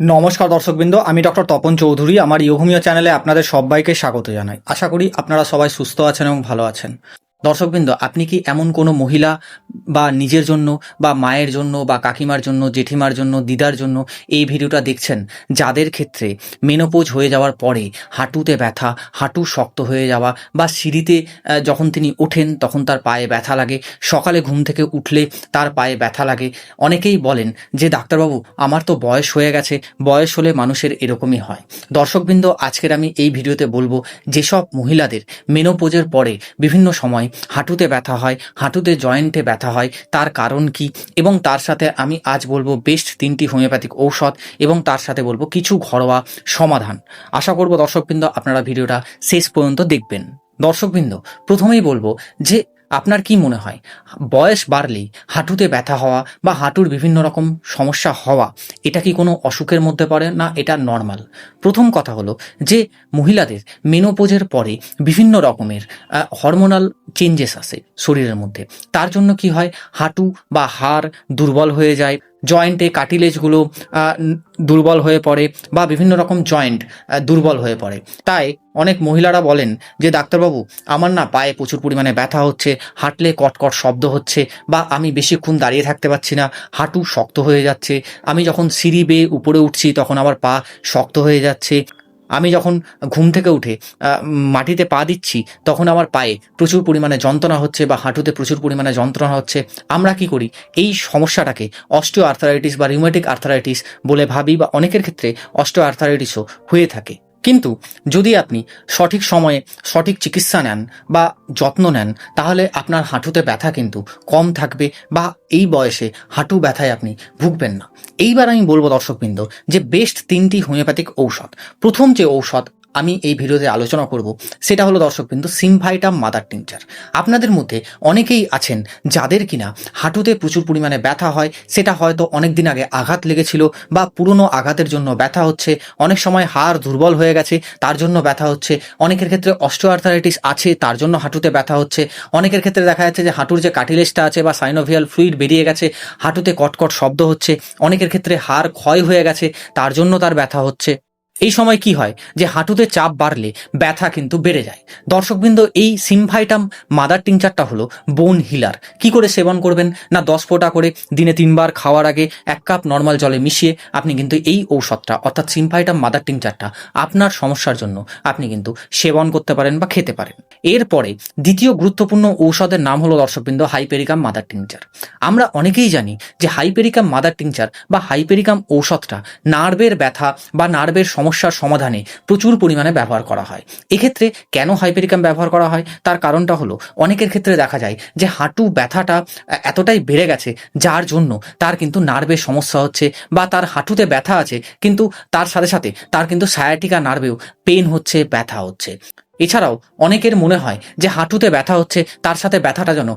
নমস্কার দর্শকবৃন্দ, আমি ডক্টর তপন চৌধুরী। আমার ইয়োগমিও চ্যানেলে আপনাদের সবাইকে স্বাগত জানাই। আশা করি আপনারা সবাই সুস্থ আছেন এবং ভালো আছেন। দর্শকবৃন্দ, আপনি কি এমন কোনো মহিলা বা নিজের জন্য বা মায়ের জন্য বা কাকিমার জন্য, জেঠিমার জন্য, দিদার জন্য এই ভিডিওটা দেখছেন, যাদের ক্ষেত্রে মেনোপোজ হয়ে যাওয়ার পরে হাঁটুতে ব্যথা, হাঁটু শক্ত হয়ে যাওয়া বা সিঁড়িতে যখন তিনি ওঠেন তখন তার পায়ে ব্যথা লাগে, সকালে ঘুম থেকে উঠলে তার পায়ে ব্যথা লাগে? অনেকেই বলেন যে ডাক্তারবাবু, আমার তো বয়স হয়ে গেছে, বয়স হলে মানুষের এরকমই হয়। দর্শকবৃন্দ, আজকের আমি এই ভিডিওতে বলবো যেসব মহিলাদের মেনোপোজের পরে বিভিন্ন সময় হাঁটুতে ব্যথা হয়, হাঁটুতে জয়েন্টে ব্যথা হয়, তার কারণ কি, এবং তার সাথে আমি আজ বলবো বেস্ট 3টি হোমিওপ্যাথিক ঔষধ এবং তার সাথে বলবো কিছু ঘরোয়া সমাধান। আশা করব দর্শকবৃন্দ আপনারা ভিডিওটা শেষ পর্যন্ত দেখবেন। দর্শকবৃন্দ, প্রথমেই বলবো যে আপনার কি মনে হয় বয়স বাড়লেই হাঁটুতে ব্যথা হওয়া বা হাঁটুর বিভিন্ন রকম সমস্যা হওয়া এটা কি কোনো অসুখের মধ্যে পড়ে না, এটা নর্মাল? প্রথম কথা হলো যে মহিলাদের মেনোপোজের পরে বিভিন্ন রকমের হরমোনাল চেঞ্জেস আসে শরীরের মধ্যে। তার জন্য কি হয়, হাঁটু বা হাড় দুর্বল হয়ে যায়, জয়েন্টে কার্টিলেজগুলো দুর্বল হয়ে পড়ে বা বিভিন্ন রকম জয়েন্ট দুর্বল হয়ে পড়ে। তাই অনেক মহিলারা বলেন যে ডাক্তারবাবু, আমার না পায়ে প্রচুর পরিমাণে ব্যথা হচ্ছে, হাঁটলে কটকট শব্দ হচ্ছে, বা আমি বেশিক্ষণ দাঁড়িয়ে থাকতে পারছি না, হাঁটু শক্ত হয়ে যাচ্ছে, আমি যখন সিঁড়ি বেয়ে উপরে উঠছি তখন আমার পা শক্ত হয়ে যাচ্ছে, আমি যখন ঘুম থেকে উঠে মাটিতে পা দিচ্ছি তখন আমার পায়ে প্রচুর পরিমাণে যন্ত্রণা হচ্ছে বা হাঁটুতে প্রচুর পরিমাণে যন্ত্রণা হচ্ছে। আমরা কি করি, এই সমস্যাটাকে অস্টিও আর্থারাইটিস বা রিউমেটিক আর্থারাইটিস বলে ভাবি, বা অনেকের ক্ষেত্রে অস্টিও আর্থারাইটিসও হয়ে থাকে। কিন্তু যদি আপনি সঠিক সময়ে সঠিক চিকিৎসা নেন বা যত্ন নেন, তাহলে আপনার হাঁটুতে ব্যথা কিন্তু কম থাকবে বা এই বয়সে হাঁটু ব্যথায় আপনি ভুগবেন না। এইবার আমি বলবো দর্শকবৃন্দ যে বেস্ট 3টি হোমিওপ্যাথিক ঔষধ। প্রথম যে ঔষধ আমি এই ভিডিওতে আলোচনা করব সেটা হলো দর্শকবৃন্দ সিমভাইটাম মাদার টিংচার। আপনাদের মধ্যে অনেকেই আছেন যাদের কিনা হাঁটুতে প্রচুর পরিমাণে ব্যথা হয়, সেটা হয়তো অনেক দিন আগে আঘাত লেগেছিল বা পুরনো আঘাতের জন্য ব্যথা হচ্ছে, অনেক সময় হাড় দুর্বল হয়ে গেছে তার জন্য ব্যথা হচ্ছে, অনেকের ক্ষেত্রে অস্টিওআর্থারাইটিস আছে তার জন্য হাঁটুতে ব্যথা হচ্ছে, অনেকের ক্ষেত্রে দেখা যাচ্ছে যে হাঁটুর যে কার্টিলেজটা আছে বা সাইনোভিয়াল ফ্লুইড বেরিয়ে গেছে, হাঁটুতে কটকট শব্দ হচ্ছে, অনেকের ক্ষেত্রে হাড় ক্ষয় হয়ে গেছে তার জন্য তার ব্যথা হচ্ছে। এই সময় কি হয় যে হাঁটুতে চাপ বাড়লে ব্যথা কিন্তু বেড়ে যায়। দর্শকবৃন্দ, এই সিমভাইটাম মাদার টিংচারটা হলো বোন হিলার। কি করে সেবন করবেন না, 10 ফোঁটা করে দিনে 3বার খাওয়ার আগে 1 কাপ নর্মাল জলে মিশিয়ে আপনি কিন্তু এই ঔষধটা অর্থাৎ সিমভাইটাম মাদার টিংচারটা আপনার সমস্যার জন্য আপনি কিন্তু সেবন করতে পারেন বা খেতে পারেন। এরপরে দ্বিতীয় গুরুত্বপূর্ণ ঔষধের নাম হলো দর্শকবৃন্দ হাইপেরিকাম মাদার টিংচার। আমরা অনেকেই জানি যে হাইপেরিকাম মাদার টিংচার বা হাইপেরিকাম ঔষধটা নার্ভের ব্যথা বা নার্ভের সমস্যার সমাধানে প্রচুর পরিমাণে ব্যবহার করা হয়। এক্ষেত্রে কেন হাইপেরিকাম ব্যবহার করা হয় তার কারণটা হলো, অনেকের ক্ষেত্রে দেখা যায় যে হাঁটু ব্যথাটা এতটাই বেড়ে গেছে যার জন্য তার কিন্তু নার্ভের সমস্যা হচ্ছে, বা তার হাঁটুতে ব্যথা আছে কিন্তু তার সাথে সাথে তার কিন্তু সায়াটিকা নার্ভেও পেন হচ্ছে, ব্যথা হচ্ছে। এছাড়াও অনেকের মনে হয় যে হাঁটুতে ব্যথা হচ্ছে, তার সাথে ব্যথাটা যেন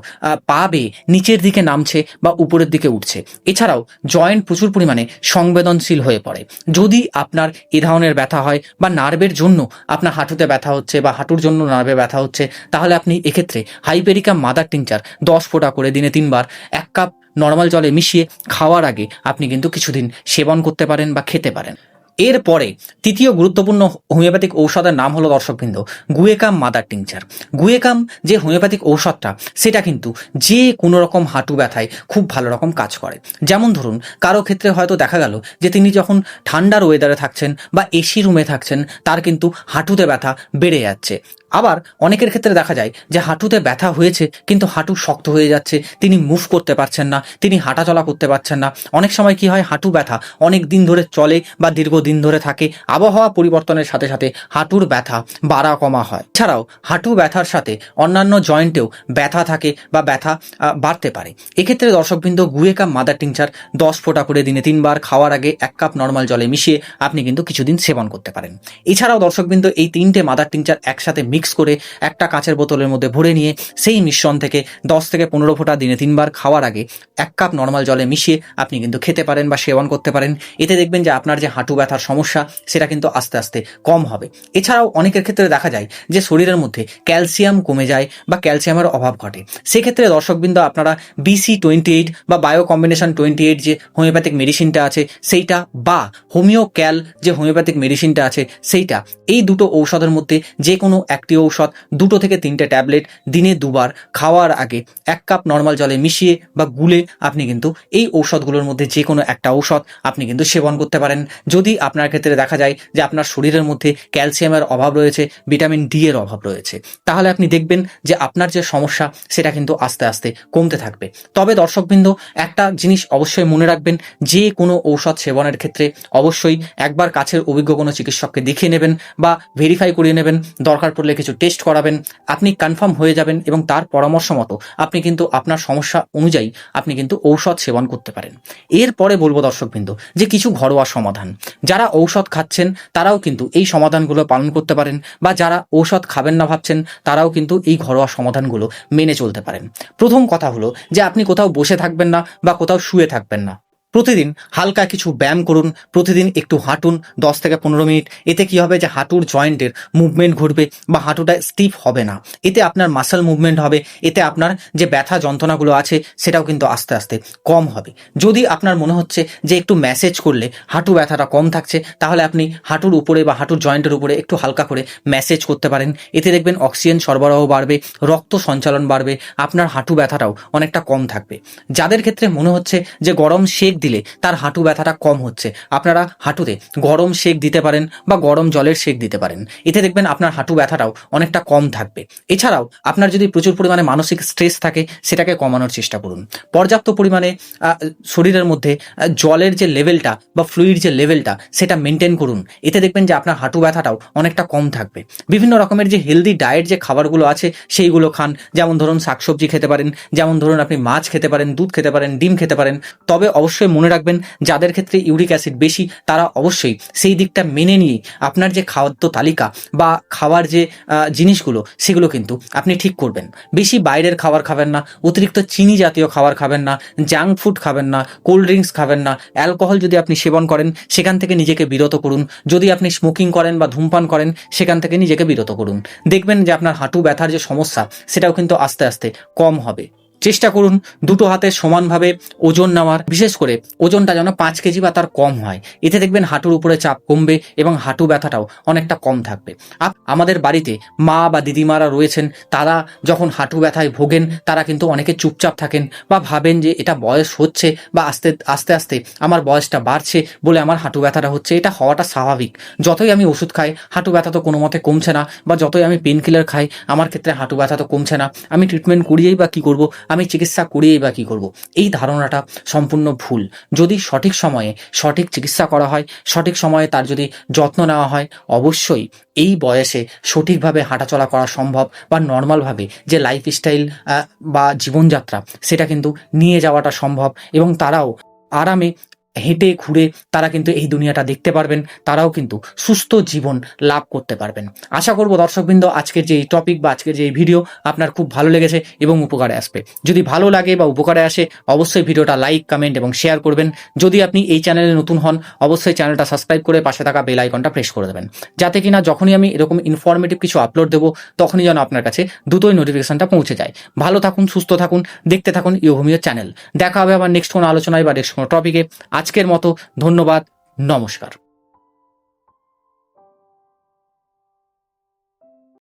পা বেয়ে নিচের দিকে নামছে বা উপরের দিকে উঠছে। এছাড়াও জয়েন্ট প্রচুর পরিমাণে সংবেদনশীল হয়ে পড়ে। যদি আপনার এ ধরনের ব্যথা হয় বা নার্ভের জন্য আপনার হাঁটুতে ব্যথা হচ্ছে বা হাঁটুর জন্য নার্ভে ব্যথা হচ্ছে, তাহলে আপনি এক্ষেত্রে হাইপেরিকাম মাদার টিংচার 10 ফোঁটা করে দিনে 3বার 1 কাপ নর্মাল জলে মিশিয়ে খাওয়ার আগে আপনি কিন্তু কিছুদিন সেবন করতে পারেন বা খেতে পারেন। এরপরে তৃতীয় গুরুত্বপূর্ণ হোমিওপ্যাথিক ঔষধের নাম হলো দর্শকবৃন্দ গুয়েকাম মাদার টিংচার। গুয়েকাম যে হোমিওপ্যাথিক ঔষধটা, সেটা কিন্তু যে কোনো রকম হাঁটু ব্যথায় খুব ভালো রকম কাজ করে। যেমন ধরুন, কারো ক্ষেত্রে হয়তো দেখা গেল যে তিনি যখন ঠান্ডার ওয়েদারে থাকছেন বা এসি রুমে থাকছেন, তার কিন্তু হাঁটুতে ব্যথা বেড়ে যাচ্ছে। আবার অনেকের ক্ষেত্রে দেখা যায় যে হাঁটুতে ব্যথা হয়েছে কিন্তু হাঁটু শক্ত হয়ে যাচ্ছে, তিনি মুভ করতে পারছেন না, তিনি হাঁটাচলা করতে পারছেন না। অনেক সময় কি হয়, হাঁটু ব্যথা অনেক দিন ধরে চলে বা দীর্ঘদিন ধরে থাকে। আবহাওয়া পরিবর্তনের সাথে সাথে হাঁটুর ব্যথা বাড়া কমা হয়। এছাড়াও হাঁটু ব্যথার সাথে অন্যান্য জয়েন্টেও ব্যথা থাকে বা ব্যথা বাড়তে পারে। এক্ষেত্রে দর্শকবৃন্দ গুয়েকাম মাদার টিংচার 10 ফোঁটা করে দিনে 3বার খাওয়ার আগে 1 কাপ নর্মাল জলে মিশিয়ে আপনি কিন্তু কিছুদিন সেবন করতে পারেন। এছাড়াও দর্শকবৃন্দ এই 3টে মাদার টিংচার একসাথে মিক্স করে একটা কাঁচের বোতলের মধ্যে ভরে নিয়ে সেই মিশ্রণ থেকে 10 থেকে 15 ফোঁটা দিনে 3বার খাওয়ার আগে 1 কাপ নর্মাল জলে মিশিয়ে আপনি কিন্তু খেতে পারেন বা সেবন করতে পারেন। এতে দেখবেন যে আপনার যে হাঁটু ব্যথা ব্যথার সমস্যা সেটা কিন্তু আস্তে আস্তে কম হবে। এছাড়াও অনেকের ক্ষেত্রে দেখা যায় যে শরীরের মধ্যে ক্যালসিয়াম কমে যায় বা ক্যালসিয়ামের অভাব ঘটে। সেক্ষেত্রে দর্শকবৃন্দ আপনারা BC28 বা বায়ো কম্বিনেশন 28 যে হোমিওপ্যাথিক মেডিসিনটা আছে সেইটা বা হোমিও ক্যাল যে হোমিওপ্যাথিক মেডিসিনটা আছে সেইটা, এই দুটো ঔষধের মধ্যে যে কোনো একটি ঔষধ 2 থেকে 3টে ট্যাবলেট দিনে 2বার খাওয়ার আগে 1 কাপ নর্মাল জলে মিশিয়ে বা গুলে আপনি কিন্তু এই ঔষধগুলোর মধ্যে যে কোনো একটা ঔষধ আপনি কিন্তু সেবন করতে পারেন। যদি আপনার ক্ষেত্রে দেখা যায় যে আপনার শরীরের মধ্যে ক্যালসিয়ামের অভাব রয়েছে, ভিটামিন ডি এর অভাব রয়েছে, তাহলে আপনি দেখবেন যে আপনার যে সমস্যা সেটা কিন্তু আস্তে আস্তে কমতে থাকবে। তবে দর্শকবৃন্দ একটা জিনিস অবশ্যই মনে রাখবেন, যে কোনো ঔষধ সেবনের ক্ষেত্রে অবশ্যই একবার কাছের অভিজ্ঞ কোনো চিকিৎসককে দেখিয়ে নেবেন বা ভেরিফাই করিয়ে নেবেন, দরকার পড়লে কিছু টেস্ট করাবেন, আপনি কনফার্ম হয়ে যাবেন এবং তার পরামর্শ মতো আপনি কিন্তু আপনার সমস্যা অনুযায়ী আপনি কিন্তু ঔষধ সেবন করতে পারেন। এরপরে বলবো দর্শকবৃন্দ যে কিছু ঘরোয়া সমাধান, যারা ঔষধ খাচ্ছেন তারাও কিন্তু এই সমাধানগুলো পালন করতে পারেন, বা যারা ঔষধ খাবেন না ভাবছেন তারাও কিন্তু এই ঘরোয়া সমাধানগুলো মেনে চলতে পারেন। প্রথম কথা হলো যে আপনি কোথাও বসে থাকবেন না বা কোথাও শুয়ে থাকবেন না, প্রতিদিন হালকা কিছু ব্যায়াম করুন, প্রতিদিন একটু হাঁটুন 10 থেকে 15 মিনিট। এতে কি হবে যে হাঁটুর জয়েন্টের মুভমেন্ট ঘটবে বা হাঁটুটা স্টিফ হবে না, এতে আপনার মাসল মুভমেন্ট হবে, এতে আপনার যে ব্যথা যন্ত্রণাগুলো আছে সেটাও কিন্তু আস্তে আস্তে কম হবে। যদি আপনার মনে হচ্ছে যে একটু ম্যাসেজ করলে হাঁটু ব্যথাটা কম থাকছে, তাহলে আপনি হাঁটুর উপরে বা হাঁটুর জয়েন্টের উপরে একটু হালকা করে ম্যাসেজ করতে পারেন। এতে দেখবেন অক্সিজেন সরবরাহ বাড়বে, রক্ত সঞ্চালন বাড়বে, আপনার হাঁটু ব্যথাটাও অনেকটা কম থাকবে। যাদের ক্ষেত্রে মনে হচ্ছে যে গরম সেক দিলে তার হাঁটু ব্যথাটা কম হচ্ছে, আপনারা হাঁটুতে গরম সেক দিতে পারেন বা গরম জলের সেক দিতে পারেন। এতে দেখবেন আপনার হাঁটু ব্যথাটাও অনেকটা কম থাকবে। এছাড়াও আপনার যদি প্রচুর পরিমাণে মানসিক স্ট্রেস থাকে সেটাকে কমানোর চেষ্টা করুন। পর্যাপ্ত পরিমাণে শরীরের মধ্যে জলের যে লেভেলটা বা ফ্লুইড যে লেভেলটা সেটা মেনটেন করুন। এতে দেখবেন যে আপনার হাঁটু ব্যথাটাও অনেকটা কম থাকবে। বিভিন্ন রকমের যে হেলদি ডায়েট যে খাবারগুলো আছে সেইগুলো খান, যেমন ধরুন শাকসবজি খেতে পারেন, যেমন ধরুন আপনি মাছ খেতে পারেন, দুধ খেতে পারেন, ডিম খেতে পারেন। তবে অবশ্যই মনে রাখবেন যাদের ক্ষেত্রে ইউরিক অ্যাসিড বেশি তারা অবশ্যই সেই দিকটা মেনে নিয়ে আপনার যে খাদ্য তালিকা বা খাওয়ার যে জিনিসগুলো সেগুলো কিন্তু আপনি ঠিক করবেন। বেশি বাইরের খাবার খাবেন না, অতিরিক্ত চিনি জাতীয় খাবার খাবেন না, জাঙ্ক ফুড খাবেন না, কোল্ড ড্রিঙ্কস খাবেন না, অ্যালকোহল যদি আপনি সেবন করেন সেখান থেকে নিজেকে বিরত করুন। যদি আপনি স্মোকিং করেন বা ধূমপান করেন সেখান থেকে নিজেকে বিরত করুন। দেখবেন যে আপনার হাঁটু ব্যথার যে সমস্যা সেটাও কিন্তু আস্তে আস্তে কম হবে। চেষ্টা করুন দুটো হাতে সমানভাবে ওজন নেওয়ার, বিশেষ করে ওজনটা যেন 5 কেজি বা তার কম হয়। এতে দেখবেন হাঁটুর উপরে চাপ কমবে এবং হাঁটু ব্যথাটাও অনেকটা কম থাকবে। আমাদের বাড়িতে মা বা দিদিমারা রয়েছেন, তারা যখন হাঁটু ব্যথায় ভোগেন তারা কিন্তু অনেকে চুপচাপ থাকেন বা ভাবেন যে এটা বয়স হচ্ছে বা আস্তে আস্তে আস্তে আমার বয়সটা বাড়ছে বলে আমার হাঁটু ব্যথাটা হচ্ছে। এটা হওয়াটা স্বাভাবিক। যতই আমি ওষুধ খাই হাঁটু ব্যথা তো কোনো মতে কমছে না, বা যতই আমি পেন কিলার খাই আমার ক্ষেত্রে হাঁটু ব্যথা তো কমছে না, আমি ট্রিটমেন্ট করিয়েই বা কী করবো, আমি চিকিৎসা করিয়েই বা কী করবো। এই ধারণাটা সম্পূর্ণ ভুল। যদি সঠিক সময়ে সঠিক চিকিৎসা করা হয়, সঠিক সময়ে তার যদি যত্ন নেওয়া হয়, অবশ্যই এই বয়সে সঠিকভাবে হাঁটাচলা করা সম্ভব বা নর্মালভাবে যে লাইফস্টাইল বা জীবনযাত্রা সেটা কিন্তু নিয়ে যাওয়াটা সম্ভব, এবং তারাও আরামে হেঁটে ঘুরে তারা কিন্তু এই দুনিয়াটা দেখতে পারবেন, তারাও কিন্তু সুস্থ জীবন লাভ করতে পারবেন। আশা করব দর্শকবৃন্দ আজকের যে এই টপিক বা আজকের যে এই ভিডিও আপনার খুব ভালো লেগেছে এবং উপকারে আসবে। যদি ভালো লাগে বা উপকারে আসে অবশ্যই ভিডিওটা লাইক, কমেন্ট এবং শেয়ার করবেন। যদি আপনি এই চ্যানেলে নতুন হন অবশ্যই চ্যানেলটা সাবস্ক্রাইব করে পাশে থাকা বেল আইকনটা প্রেস করে দেবেন, যাতে কিনা যখনই আমি এরকম ইনফরমেটিভ কিছু আপলোড দেবো তখনই যেন আপনার কাছে দ্রুতই নোটিফিকেশনটা পৌঁছে যায়। ভালো থাকুন, সুস্থ থাকুন, দেখতে থাকুন ইয়োগোমিও চ্যানেল। দেখা হবে আবার নেক্সট কোনো আলোচনায় বা নেক্সট কোনো টপিকে। আজকের মতো ধন্যবাদ, নমস্কার।